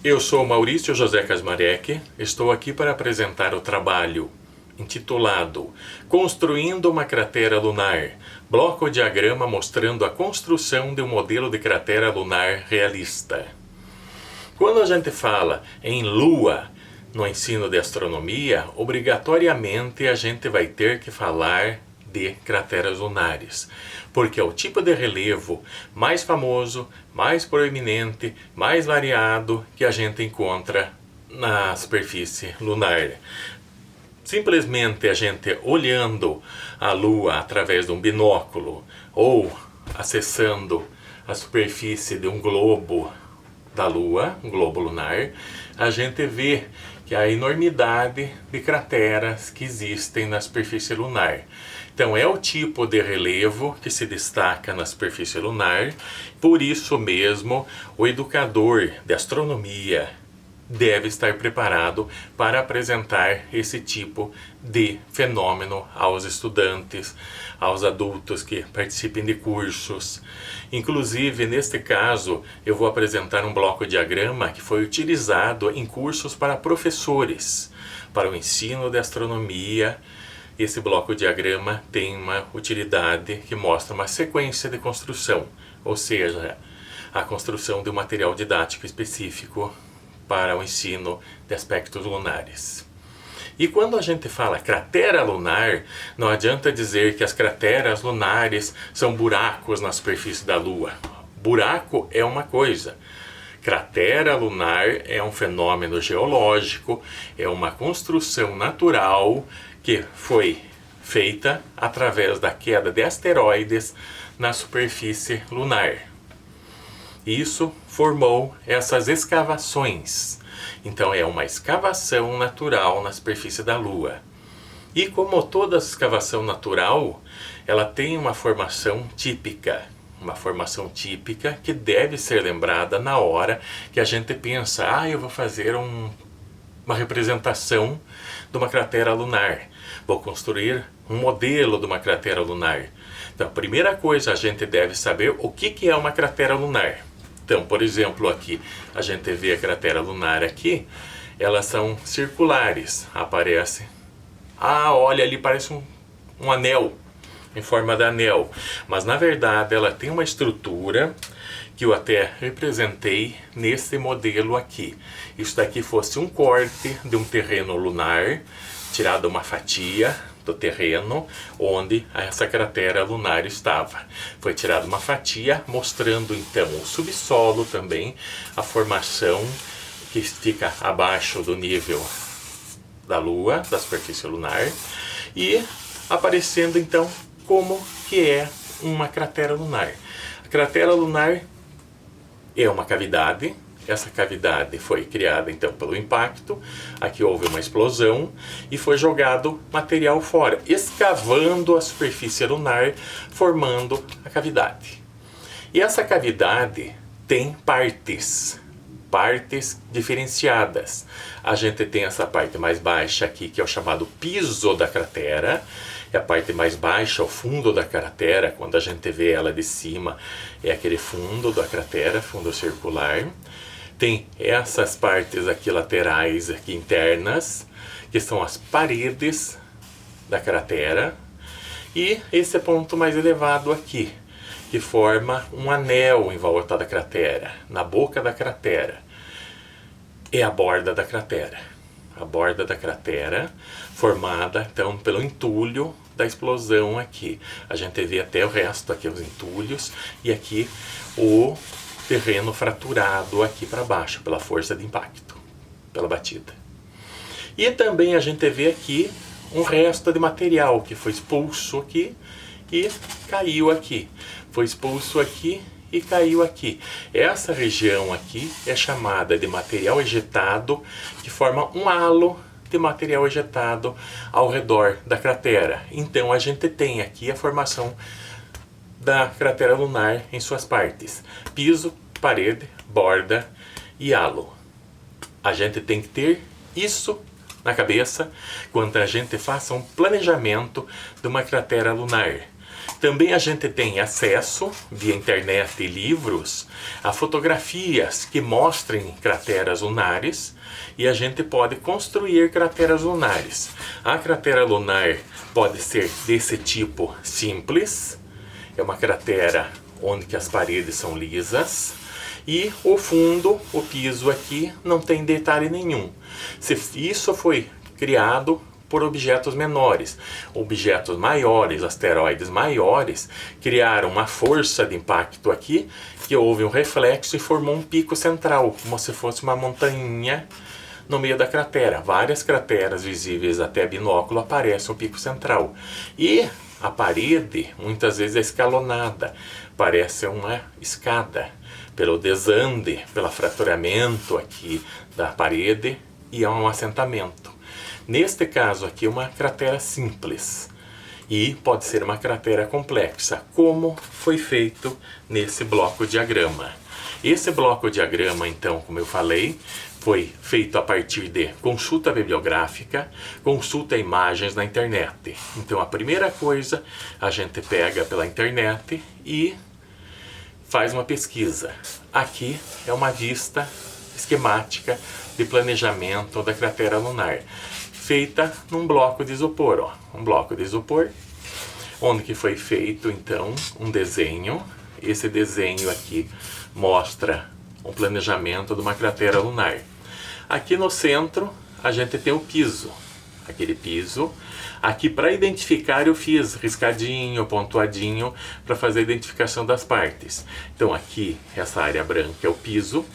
Eu sou Maurício José Kasmarek, estou aqui para apresentar o trabalho intitulado Construindo uma Cratera Lunar, bloco-diagrama mostrando a construção de um modelo de cratera lunar realista. Quando a gente fala em Lua no ensino de astronomia, obrigatoriamente a gente vai ter que falar de crateras lunares, porque é o tipo de relevo mais famoso, mais proeminente, mais variado que a gente encontra na superfície lunar. Simplesmente a gente olhando a Lua através de um binóculo ou acessando a superfície de um globo da Lua, um globo lunar, a gente vê que há a enormidade de crateras que existem na superfície lunar. Então é o tipo de relevo que se destaca na superfície lunar, por isso mesmo o educador de astronomia deve estar preparado para apresentar esse tipo de fenômeno aos estudantes, aos adultos que participem de cursos. Inclusive, neste caso, eu vou apresentar um bloco-diagrama que foi utilizado em cursos para professores, para o ensino de astronomia. Esse bloco-diagrama tem uma utilidade que mostra uma sequência de construção, ou seja, a construção de um material didático específico para o ensino de aspectos lunares. E quando a gente fala cratera lunar, não adianta dizer que as crateras lunares são buracos na superfície da Lua. Buraco é uma coisa. Cratera lunar é um fenômeno geológico, é uma construção natural que foi feita através da queda de asteroides na superfície lunar. Isso formou essas escavações. Então é uma escavação natural na superfície da Lua. E como toda escavação natural, ela tem uma formação típica. Uma formação típica que deve ser lembrada na hora que a gente pensa, eu vou fazer uma representação de uma cratera lunar. Vou construir um modelo de uma cratera lunar. Então a primeira coisa a gente deve saber o que é uma cratera lunar. Então, por exemplo, aqui a gente vê a cratera lunar aqui, elas são circulares, aparece. Olha ali, parece um anel, em forma de anel. Mas na verdade ela tem uma estrutura que eu até representei nesse modelo aqui. Isso daqui fosse um corte de um terreno lunar, tirado uma fatia do terreno onde essa cratera lunar estava. Foi tirada uma fatia mostrando então o subsolo também, a formação que fica abaixo do nível da Lua, da superfície lunar, e aparecendo então como que é uma cratera lunar. A cratera lunar é uma cavidade. Essa cavidade foi criada então pelo impacto, aqui houve uma explosão e foi jogado material fora, escavando a superfície lunar, formando a cavidade. E essa cavidade tem partes diferenciadas. A gente tem essa parte mais baixa aqui, que é o chamado piso da cratera, é a parte mais baixa, o fundo da cratera, quando a gente vê ela de cima, é aquele fundo da cratera, fundo circular. Tem essas partes aqui laterais, aqui internas, que são as paredes da cratera. E esse ponto mais elevado aqui, que forma um anel em volta da cratera, na boca da cratera. É a borda da cratera. A borda da cratera formada então pelo entulho da explosão aqui. A gente vê até o resto aqui, os entulhos, e aqui o terreno fraturado aqui para baixo, pela força de impacto, pela batida. E também a gente vê aqui um resto de material que foi expulso aqui e caiu aqui. Foi expulso aqui e caiu aqui. Essa região aqui é chamada de material ejetado, que forma um halo de material ejetado ao redor da cratera. Então a gente tem aqui a formação da cratera lunar em suas partes: piso, parede, borda e halo. A gente tem que ter isso na cabeça quando a gente faça um planejamento de uma cratera lunar. Também a gente tem acesso, via internet e livros, a fotografias que mostrem crateras lunares e a gente pode construir crateras lunares. A cratera lunar pode ser desse tipo simples, é uma cratera onde que as paredes são lisas e o fundo, o piso aqui, não tem detalhe nenhum. Se isso foi criado por objetos menores. Objetos maiores, asteroides maiores, criaram uma força de impacto aqui, que houve um reflexo e formou um pico central, como se fosse uma montanha no meio da cratera. Várias crateras visíveis até binóculo aparecem o pico central. E a parede, muitas vezes, é escalonada, parece uma escada, pelo desande, pelo fraturamento aqui da parede, e é um assentamento. Neste caso aqui, uma cratera simples e pode ser uma cratera complexa, como foi feito nesse bloco diagrama. Esse bloco diagrama, então, como eu falei, foi feito a partir de consulta bibliográfica, consulta imagens na internet. Então, a primeira coisa, a gente pega pela internet e faz uma pesquisa. Aqui é uma vista esquemática de planejamento da cratera lunar, feita num bloco de isopor, ó, um bloco de isopor, onde que foi feito então um desenho. Esse desenho aqui mostra um planejamento de uma cratera lunar. Aqui no centro a gente tem o piso, aquele piso. Aqui para identificar eu fiz riscadinho, pontuadinho, para fazer a identificação das partes. Então aqui essa área branca é o piso,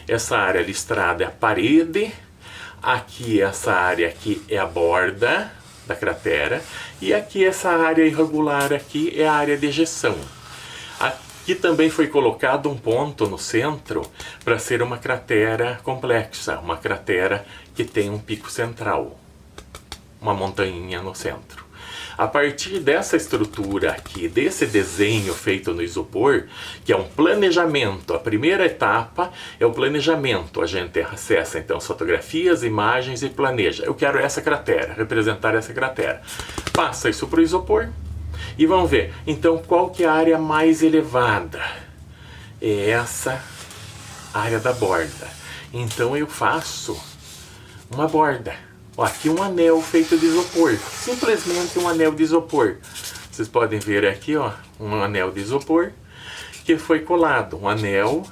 essa área listrada é a parede. Aqui essa área aqui é a borda da cratera e aqui essa área irregular aqui é a área de ejeção. Aqui também foi colocado um ponto no centro para ser uma cratera complexa, uma cratera que tem um pico central, uma montanha no centro. A partir dessa estrutura aqui, desse desenho feito no isopor, que é um planejamento, a primeira etapa é o planejamento. A gente acessa então as fotografias, imagens e planeja. Eu quero essa cratera, representar essa cratera. Passa isso para o isopor e vamos ver, então, qual que é a área mais elevada? É essa área da borda. Então eu faço uma borda. Ó, aqui um anel feito de isopor, simplesmente um anel de isopor. Vocês podem ver aqui, ó, um anel de isopor que foi colado, um anel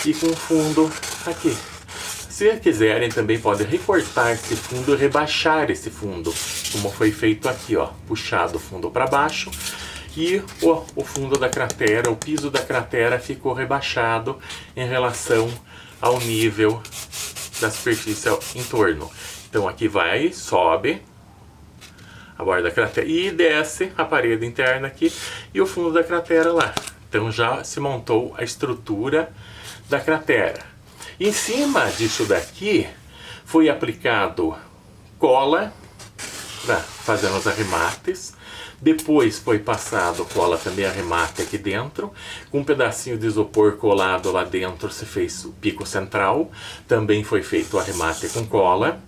e com fundo aqui. Se quiserem também podem recortar esse fundo e rebaixar esse fundo, como foi feito aqui, ó, puxado o fundo para baixo e o fundo da cratera, o piso da cratera ficou rebaixado em relação ao nível da superfície em torno. Então aqui vai, sobe a borda da cratera e desce a parede interna aqui e o fundo da cratera lá. Então já se montou a estrutura da cratera. Em cima disso daqui foi aplicado cola para fazer os arremates. Depois foi passado cola também arremate aqui dentro. Com um pedacinho de isopor colado lá dentro se fez o pico central. Também foi feito o arremate com cola.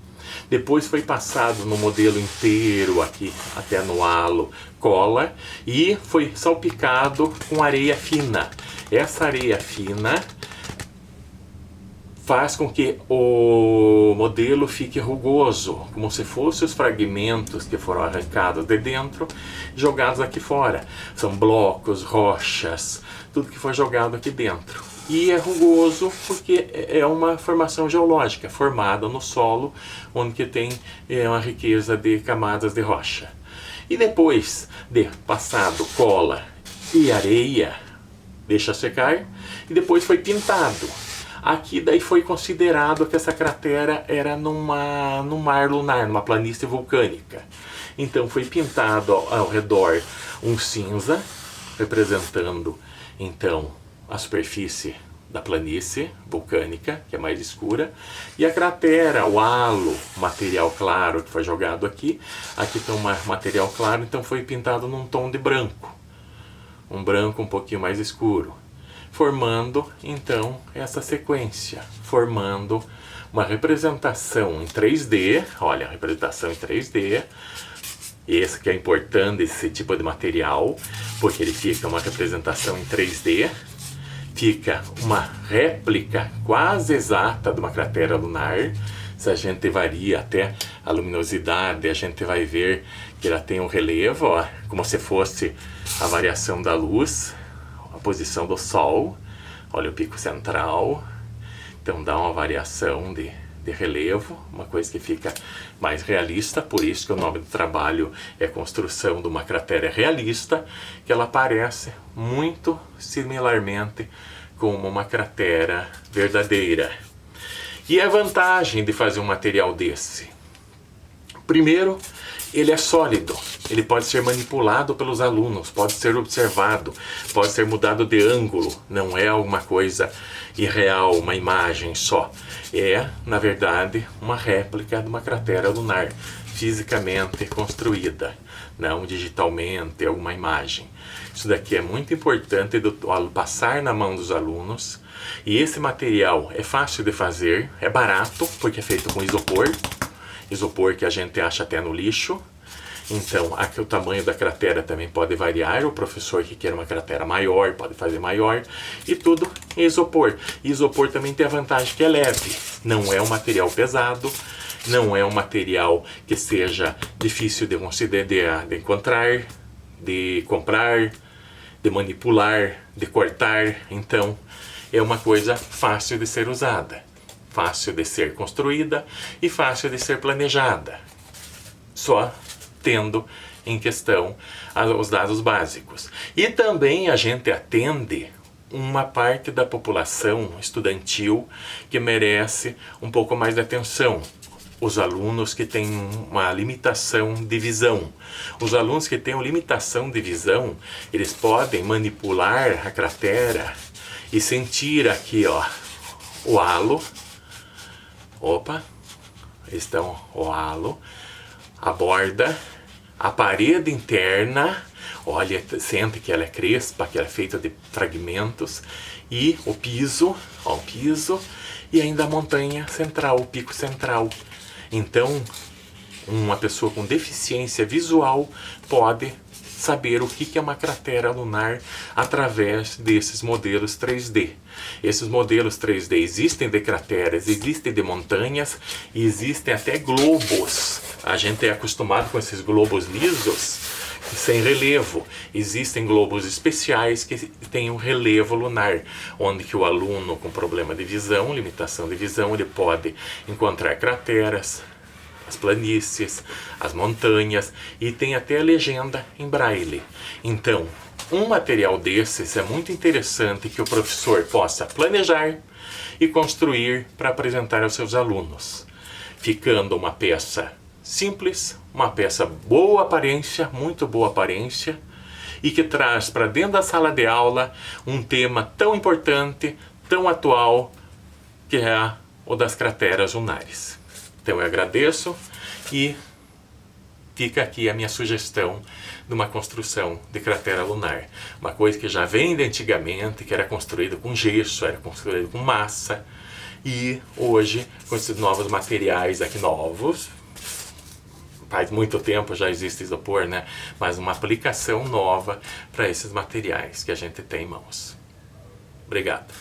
Depois foi passado no modelo inteiro aqui, até no halo, cola. E foi salpicado com areia fina. Essa areia fina faz com que o modelo fique rugoso, como se fossem os fragmentos que foram arrancados de dentro, jogados aqui fora. São blocos, rochas, tudo que foi jogado aqui dentro. E é rugoso porque é uma formação geológica formada no solo, onde que tem uma riqueza de camadas de rocha. E depois de passado cola e areia, deixa secar, e depois foi pintado. Aqui daí foi considerado que essa cratera era num mar lunar, numa planície vulcânica. Então foi pintado ao redor um cinza, representando então a superfície da planície vulcânica, que é mais escura, e a cratera, o halo, material claro que foi jogado aqui. Aqui tem um material claro, então foi pintado num tom de branco, um branco um pouquinho mais escuro, formando então essa sequência, formando uma representação em 3D, olha, a representação em 3D E esse que é importante, esse tipo de material, porque ele fica uma representação em 3D, fica uma réplica quase exata de uma cratera lunar. Se a gente varia até a luminosidade, a gente vai ver que ela tem um relevo, ó, como se fosse a variação da luz, a posição do Sol. Olha o pico central, então dá uma variação de relevo, uma coisa que fica mais realista, por isso que o nome do trabalho é Construção de uma Cratera Realista, que ela parece muito similarmente com uma cratera verdadeira. E a vantagem de fazer um material desse? Primeiro, ele é sólido, ele pode ser manipulado pelos alunos, pode ser observado, pode ser mudado de ângulo, não é alguma coisa irreal, uma imagem só. É, na verdade, uma réplica de uma cratera lunar, fisicamente construída, não digitalmente, alguma imagem. Isso daqui é muito importante ao passar na mão dos alunos. E esse material é fácil de fazer, é barato, porque é feito com isopor. Isopor que a gente acha até no lixo. Então, aqui o tamanho da cratera também pode variar. O professor que quer uma cratera maior pode fazer maior. E tudo em isopor. E isopor também tem a vantagem que é leve. Não é um material pesado. Não é um material que seja difícil de encontrar, de comprar, de manipular, de cortar. Então, é uma coisa fácil de ser usada, fácil de ser construída e fácil de ser planejada, só tendo em questão os dados básicos. E também a gente atende uma parte da população estudantil que merece um pouco mais de atenção. Os alunos que têm uma limitação de visão. Os alunos que têm uma limitação de visão, eles podem manipular a cratera e sentir aqui, ó, o halo. Opa, estão o halo, a borda, a parede interna. Olha, sente que ela é crespa, que ela é feita de fragmentos. E o piso, ó, o piso. E ainda a montanha central, o pico central. Então, uma pessoa com deficiência visual pode saber o que é uma cratera lunar através desses modelos 3D. Esses modelos 3D existem de crateras, existem de montanhas e existem até globos. A gente é acostumado com esses globos lisos, sem relevo. Existem globos especiais que têm um relevo lunar, onde que o aluno com problema de visão, limitação de visão, ele pode encontrar crateras, as planícies, as montanhas, e tem até a legenda em braille. Então, um material desses é muito interessante que o professor possa planejar e construir para apresentar aos seus alunos, ficando uma peça simples, uma peça boa aparência, muito boa aparência, e que traz para dentro da sala de aula um tema tão importante, tão atual, que é o das crateras lunares. Então eu agradeço e fica aqui a minha sugestão de uma construção de cratera lunar. Uma coisa que já vem de antigamente, que era construída com gesso, era construída com massa, e hoje, com esses novos materiais aqui novos, faz muito tempo já existe isopor, né? Mas uma aplicação nova para esses materiais que a gente tem em mãos. Obrigado.